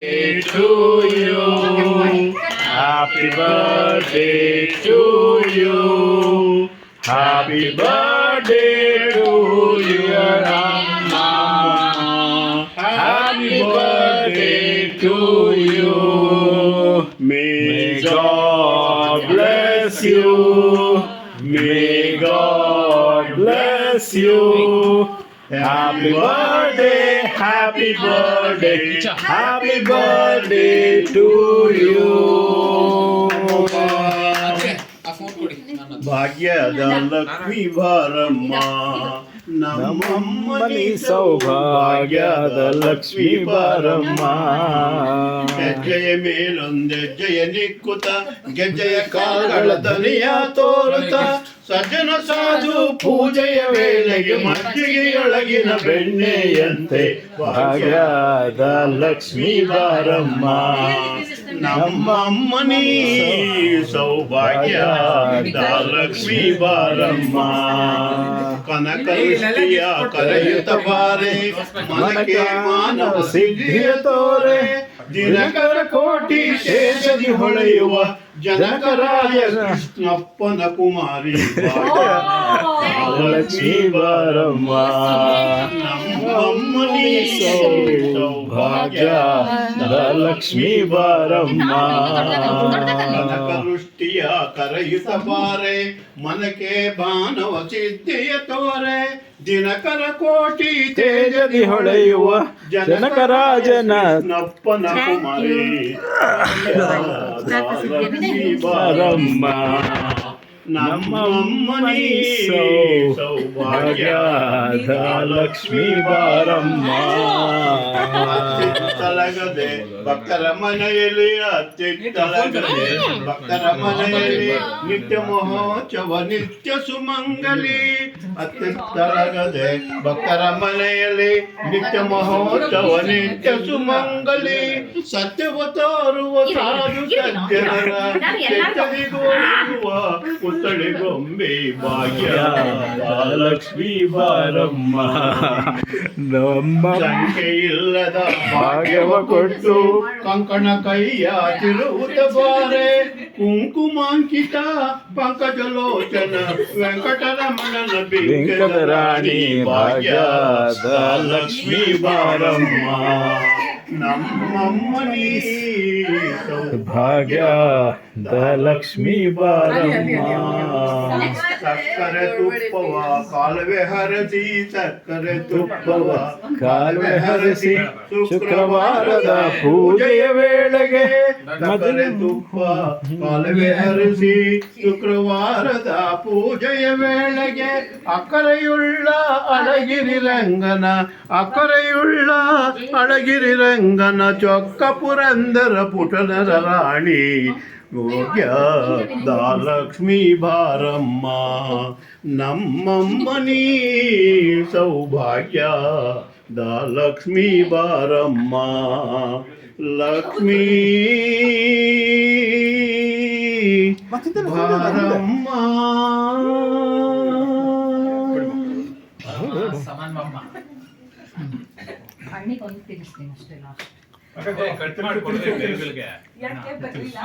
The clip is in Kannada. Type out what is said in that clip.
To you, happy birthday to you, happy birthday to you, Amma. Happy birthday to you. May God bless you. May God bless you. Happy birthday, happy birthday, happy birthday to you. ಭಾಗ್ಯದ ಲಕ್ಷ್ಮೀ ಬಾರಮ್ಮ ನಮ್ಮಮ್ಮನಿ ಸೌಭಾಗ್ಯದ ಲಕ್ಷ್ಮೀ ಬಾರಮ್ಮ. ಹೆಜ್ಜೆಯ ಮೇಲೊಂದೆಜ್ಜೆಯ ನಿಕ್ಕುತ ಗೆಜ್ಜೆಯ ಕಾಲಗಳ ದನಿಯ ತೋರುತ್ತ ಸಜ್ಜನ ಸಾಧು ಪೂಜೆಯ ವೇಳೆಗೆ ಮಜ್ಜಿಗೆಯೊಳಗಿನ ಬೆಣ್ಣೆಯಂತೆ ಭಾಗ್ಯದ ಲಕ್ಷ್ಮೀ ಬಾರಮ್ಮ ನಮ್ಮಮ್ಮನಿ ಸೌಭಾಗ್ಯದ ಲಕ್ಷ್ಮೀ ಬಾರಮ್ಮ. ಕನಕವೃಷ್ಟಿಯ ಕರೆಯುತ್ತ ಬಾರೆ ಮನಕ್ಕೆ ಮಾನವ ಸಿದ್ಧಿಯ ತೋರೆ ದಿನಕರ ಕೋಟಿ ಶೇಷದಿ ಹೊಳೆಯುವ ಜನಕರಾಯ ಕೃಷ್ಣಪ್ಪನ ಕುಮಾರಿ ಲಕ್ಷ್ಮೀ ಬಾರಮ್ಮ ನಮ್ಮಮ್ಮನಿ ಸೌಭಾಗ್ಯ ಲಕ್ಷ್ಮೀ ಬಾರಮ್ಮ. ಕನಕವೃಷ್ಟಿಯ ಕರೆಯುತ್ತ ಬಾರೆ ಮನಕ್ಕೆ ಮಾನವ ಸಿದ್ಧಿಯ ತೋರೆ ದಿನಕರ ಕೋಟಿ ತೇಜದಿ ಹೊಳೆಯುವ ಜನಕರಾಜನ ನಪ್ಪನ ಕುಮಾರಿ ಲಕ್ಷ್ಮೀ ಬಾರಮ್ಮ ನಮ್ಮಮ್ಮನಿ ಸೌಭಾಗ್ಯದ ಲಕ್ಷ್ಮೀ ಬಾರಮ್ಮ. ಅತ್ತಿತ್ತಲಗದೆ ಭಕ್ತರ ಮನೆಯಲ್ಲಿ ಅತ್ತಿತ್ತಲಗದೆ ಭಕ್ತರ ಮನೆಯಲ್ಲಿ ನಿತ್ಯ ಮಹೋತ್ಸವ ನಿತ್ಯ ಸುಮಂಗಲಿ. ಅತ್ತಿತ್ತಲಗದೆ ಭಕ್ತರ ಮನೆಯಲ್ಲಿ ನಿತ್ಯ ಮಹೋತ್ಸವ ನಿತ್ಯ ಸುಮಂಗಲಿ. ಸತ್ಯವ ತೋರುವ ಸಾಧು ಸಜ್ಜನರ ಕೆಟ್ಟದಿಗೋರುವ ಪುತ್ಥಳಿ ಗೊಂಬೆ ಭಾಗ್ಯ ಲಕ್ಷ್ಮೀ ಬಾರಮ್ಮ ನಮ್ಮ ಸಂಖ್ಯೆ ಇಲ್ಲದ ಭಾಗ್ಯವ ಕೊಟ್ಟು ಕಂಕಣ ಕೈಯ ತಿರುವುತ ಬಾರೆ ಕುಂಕುಮಾಂಕಿತ ಪಂಕಜಲೋಚನ ವೆಂಕಟರಮಣನ ವೆಂಕಟರಾಣಿ ಭಾಗ್ಯದ ಲಕ್ಷ್ಮೀ ಬಾರಮ್ಮ ನಮ್ಮಮ್ಮನಿ ಭಾಗ್ಯದ ಲಕ್ಷ್ಮೀ ಬಾರಮ್ಮ. ಸಕ್ಕರೆ ತುಪ್ಪವ ಕಾಲುವೆ ಹರಸಿ ಸಕ್ಕರೆ ತುಪ್ಪವ ಕಾಲುವೆ ಹರಸಿ ಶುಕ್ರವಾರದ ಪೂಜೆಯ ವೇಳೆಗೆ ಸಕ್ಕರೆ ತುಪ್ಪ ಕಾಲುವೆ ಹರಿಸಿ ಶುಕ್ರವಾರದ ಪೂಜೆಯ ವೇಳೆಗೆ ಅಕ್ಕರೆಯುಳ್ಳ ಅಳಗಿರಿ ರಂಗನ ಅಕ್ಕರೆಯುಳ್ಳ ಅಳಗಿರಿ ರಂಗನ ಚೊಕ್ಕ ಪುರಂದರ ಪುಟನರ ರಾಣಿ ಭಾಗ್ಯದ ಲಕ್ಷ್ಮೀ ಬಾರಮ್ಮ ನಮ್ಮಮ್ಮನಿ ಸೌಭಾಗ್ಯದ ಲಕ್ಷ್ಮೀ ಬಾರಮ್ಮ ಲಕ್ಷ್ಮೀ ಬಾರಮ್ಮ. ಅಣ್ಣಿಗೆ ಒಂದು ತಿನ್ನಿಸ್ತೀನಿ ಅಷ್ಟೇ ಲಾಸ್ಟ್. ಕಟ್ ಮಾಡ್ಕೊಡ್ತೀನಿ. ಯಾಕೆ ಬರ್ಲಿಲ್ಲ?